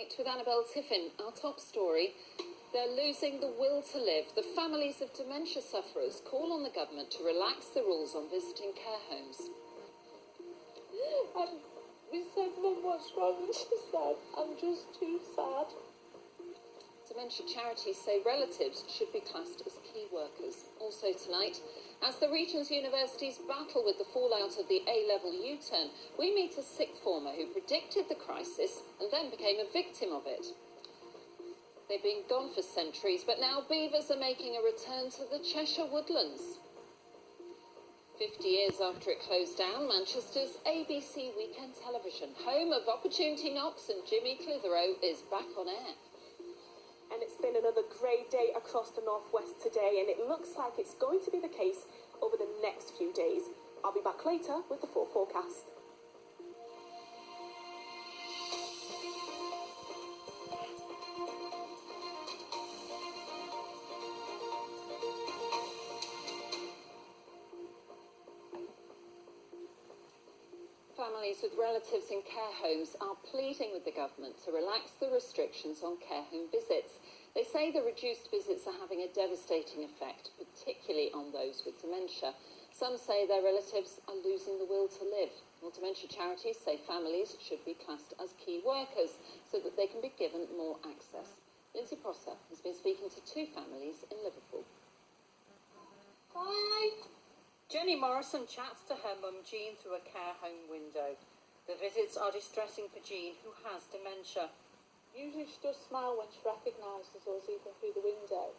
Tonight with Annabelle Tiffin, our top story. They're losing the will to live. The families of dementia sufferers call on the government to relax the rules on visiting care homes. And we said, Mum, what's wrong? And she said, I'm just too sad. Dementia charities say relatives should be classed as key workers. Also tonight, as the region's universities battle with the fallout of the A-level U-turn, we meet a sixth former who predicted the crisis and then became a victim of it. They've been gone for centuries, but now beavers are making a return to the Cheshire woodlands. 50 years after it closed down, Manchester's ABC Weekend Television, home of Opportunity Knocks and Jimmy Clitheroe, is back on air. And it's been another grey day across the northwest today, and it looks like it's going to be the case over the next few days. I'll be back later with the full forecast. Families with relatives in care homes are pleading with the government to relax the restrictions on care home visits. They say the reduced visits are having a devastating effect, particularly on those with dementia. Some say their relatives are losing the will to live. Well, dementia charities say families should be classed as key workers so that they can be given more access. Lindsay Prosser has been speaking to two families in Liverpool. Hi. Jenny Morrison chats to her mum Jean through a care home window. The visits are distressing for Jean, who has dementia. Usually she does smile when she recognises us even through the window.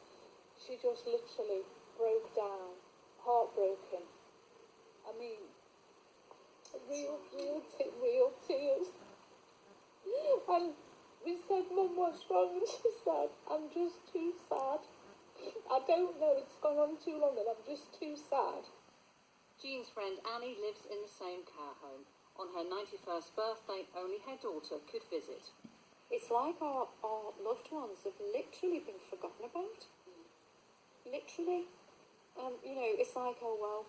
She just literally broke down, heartbroken. I mean, real tears. And we said, Mum, what's wrong? And she said, I'm just too sad. I don't know, it's gone on too long and I'm just too sad. Jean's friend Annie lives in the same care home. On her 91st birthday, only her daughter could visit. It's like our loved ones have literally been forgotten about. Literally. It's like, oh, well,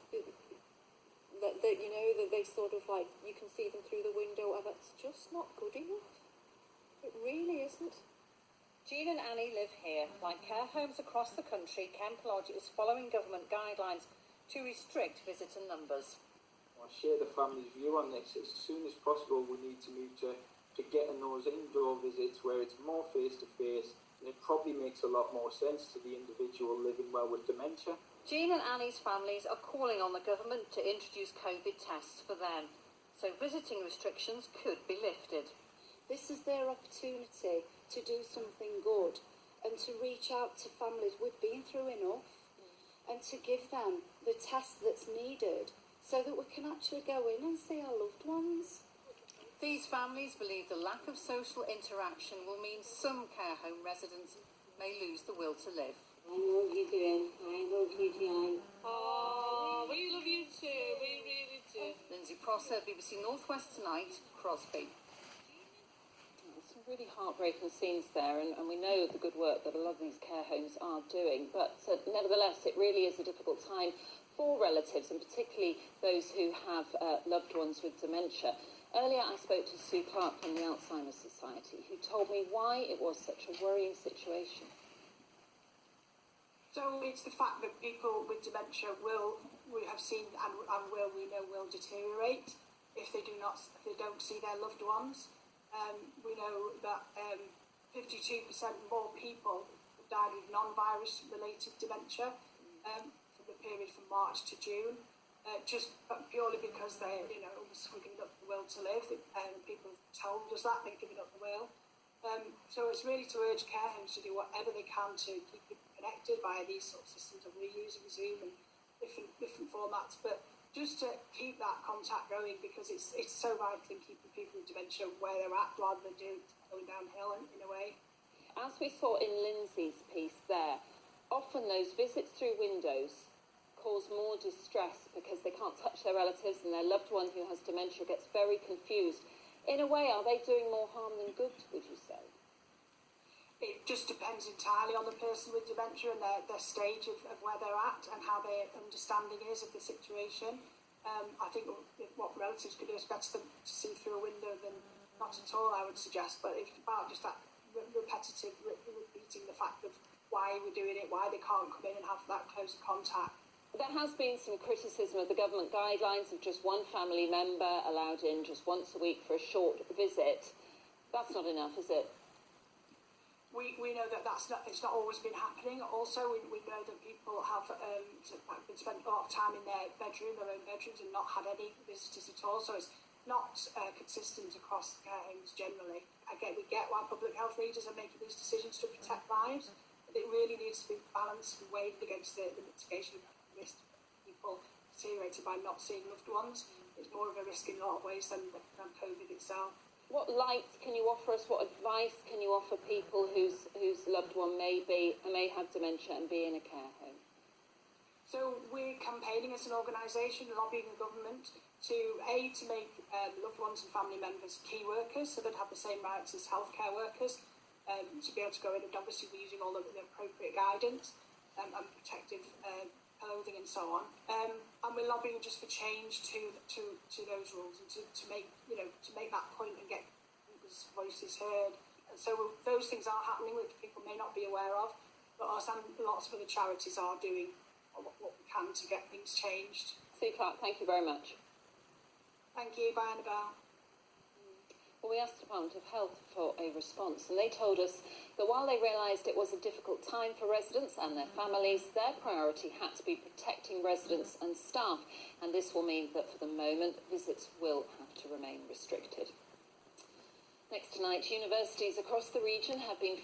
that they sort of like, you can see them through the window, and that's just not good enough. It really isn't. Jean and Annie live here. Like care homes across the country, Kemp Lodge is following government guidelines to restrict visitor numbers. I share the family's view on this. As soon as possible, we need to move to getting those indoor visits where it's more face-to-face, and it probably makes a lot more sense to the individual living well with dementia. Jean and Annie's families are calling on the government to introduce COVID tests for them, so visiting restrictions could be lifted. This is their opportunity to do something good and to reach out to families we've been through enough and to give them the test that's needed so that we can actually go in and see our loved ones. These families believe the lack of social interaction will mean some care home residents may lose the will to live. I love you, Gwen. I love you, Jan. Oh, we love you too. We really do. Lindsay Prosser, BBC Northwest Tonight, Crosby. Some really heartbreaking scenes there, and we know the good work that a lot of these care homes are doing, but nevertheless, it really is a difficult time for relatives, and particularly those who have loved ones with dementia. Earlier, I spoke to Sue Clark from the Alzheimer's Society, who told me why it was such a worrying situation. So it's the fact that people with dementia we have seen we know will deteriorate if they don't see their loved ones. We know that 52% more people died with non-virus related dementia for the period from March to June. Just purely because they're, almost giving up the will to live. People have told us that they're giving up the will. So it's really to urge care homes to do whatever they can to keep people connected via these sort of systems of reusing Zoom and different formats. But just to keep that contact going, because it's so vital in keeping people with dementia where they're at rather than going downhill in a way. As we saw in Lindsay's piece there, often those visits through windows cause more distress because they can't touch their relatives and their loved one who has dementia gets very confused. In a way, are they doing more harm than good, would you say? It just depends entirely on the person with dementia and their stage of where they're at and how their understanding is of the situation. I think what relatives could do is better to see through a window than not at all, I would suggest, but it's about just that repetitive repeating the fact of why we're doing it, why they can't come in and have that close contact. There has been some criticism of the government guidelines of just one family member allowed in just once a week for a short visit. That's not enough, is it? We know that it's not always been happening. Also, we know that people have been spent a lot of time in their own bedrooms, and not had any visitors at all. So it's not consistent across care homes generally. Again, we get why public health leaders are making these decisions to protect lives, but it really needs to be balanced and weighed against the mitigation of risk people deteriorated by not seeing loved ones. It's more of a risk in a lot of ways than COVID itself. What light can you offer us? What advice can you offer people whose loved one may have dementia and be in a care home? So we're campaigning as an organisation, lobbying the government to make loved ones and family members key workers, so they'd have the same rights as healthcare workers, to be able to go in, and obviously we're using all the appropriate guidance and protective clothing and so on. And we're lobbying just for change to those rules, and to make that point and get people's voices heard. And so those things are happening, which people may not be aware of, but us and lots of other charities are doing what we can to get things changed. Sue Clark, thank you very much. Thank you. Bye, Annabelle. Well, we asked the Department of Health for a response, and they told us that while they realised it was a difficult time for residents and their families, their priority had to be protecting residents and staff, and this will mean that for the moment, visits will have to remain restricted. Next tonight, universities across the region have been